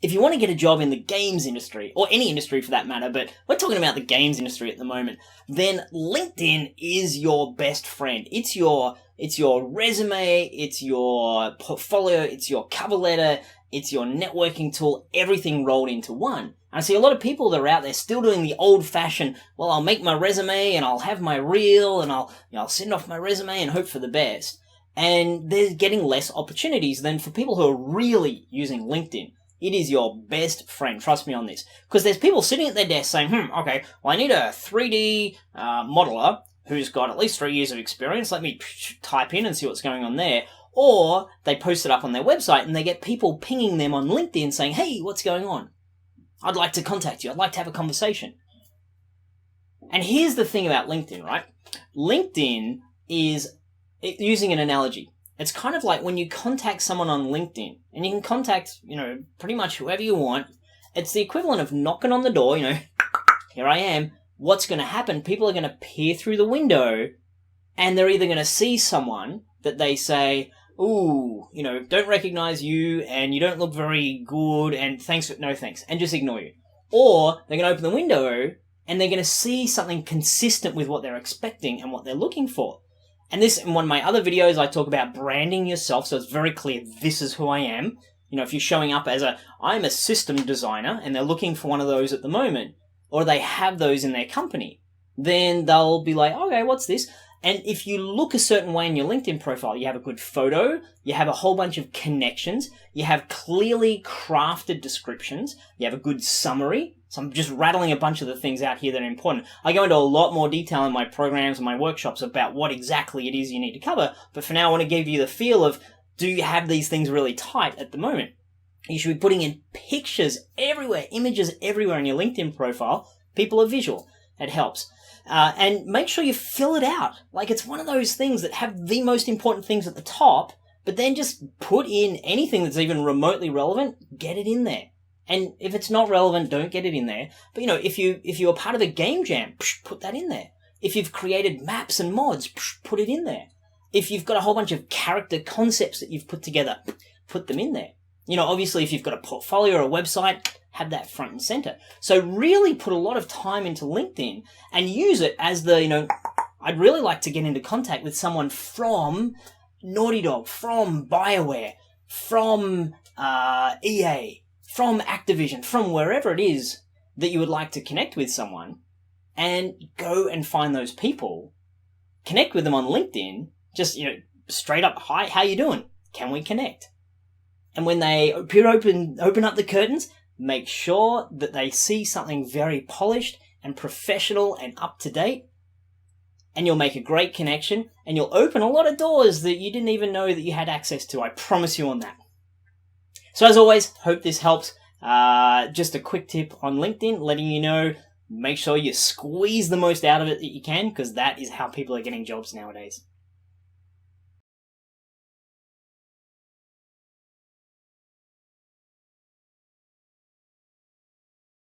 if you want to get a job in the games industry, or any industry for that matter, but we're talking about the games industry at the moment, then LinkedIn is your best friend. It's your resume, it's your portfolio, it's your cover letter, it's your networking tool, everything rolled into one. And I see a lot of people that are out there still doing the old-fashioned, well, I'll make my resume and I'll have my reel and I'll send off my resume and hope for the best. And they're getting less opportunities than for people who are really using LinkedIn. It is your best friend, trust me on this. Because there's people sitting at their desk saying, okay, well, I need a 3D modeler who's got at least 3 years of experience. Let me type in and see what's going on there. Or they post it up on their website and they get people pinging them on LinkedIn saying, hey, what's going on? I'd like to contact you. I'd like to have a conversation. And here's the thing about LinkedIn, right? LinkedIn is, using an analogy, it's kind of like when you contact someone on LinkedIn, and you can contact, pretty much whoever you want. It's the equivalent of knocking on the door, here I am. What's going to happen? People are going to peer through the window, and they're either going to see someone that they say, ooh, don't recognize you, and you don't look very good, and thanks, but no thanks, and just ignore you. Or they're going to open the window, and they're going to see something consistent with what they're expecting and what they're looking for. And this, in one of my other videos, I talk about branding yourself, so it's very clear, this is who I am. If you're showing up as I'm a system designer, and they're looking for one of those at the moment, or they have those in their company, then they'll be like, okay, what's this? And if you look a certain way in your LinkedIn profile, you have a good photo, you have a whole bunch of connections, you have clearly crafted descriptions, you have a good summary. So I'm just rattling a bunch of the things out here that are important. I go into a lot more detail in my programs and my workshops about what exactly it is you need to cover, but for now I want to give you the feel of, do you have these things really tight at the moment? You should be putting in pictures everywhere, images everywhere in your LinkedIn profile. People are visual. It helps. And make sure you fill it out. Like, it's one of those things that have the most important things at the top, but then just put in anything that's even remotely relevant, get it in there. And if it's not relevant, don't get it in there. But, if you're part of a game jam, put that in there. If you've created maps and mods, put it in there. If you've got a whole bunch of character concepts that you've put together, put them in there. Obviously, if you've got a portfolio or a website, have that front and center. So really put a lot of time into LinkedIn and use it as I'd really like to get into contact with someone from Naughty Dog, from BioWare, from EA, from Activision, from wherever it is that you would like to connect with someone, and go and find those people, connect with them on LinkedIn, just, straight up, hi, how you doing? Can we connect? And when they open up the curtains, make sure that they see something very polished and professional and up to date, and you'll make a great connection, and you'll open a lot of doors that you didn't even know that you had access to. I promise you on that. So as always, hope this helps. Just a quick tip on LinkedIn, letting you know, make sure you squeeze the most out of it that you can, because that is how people are getting jobs nowadays.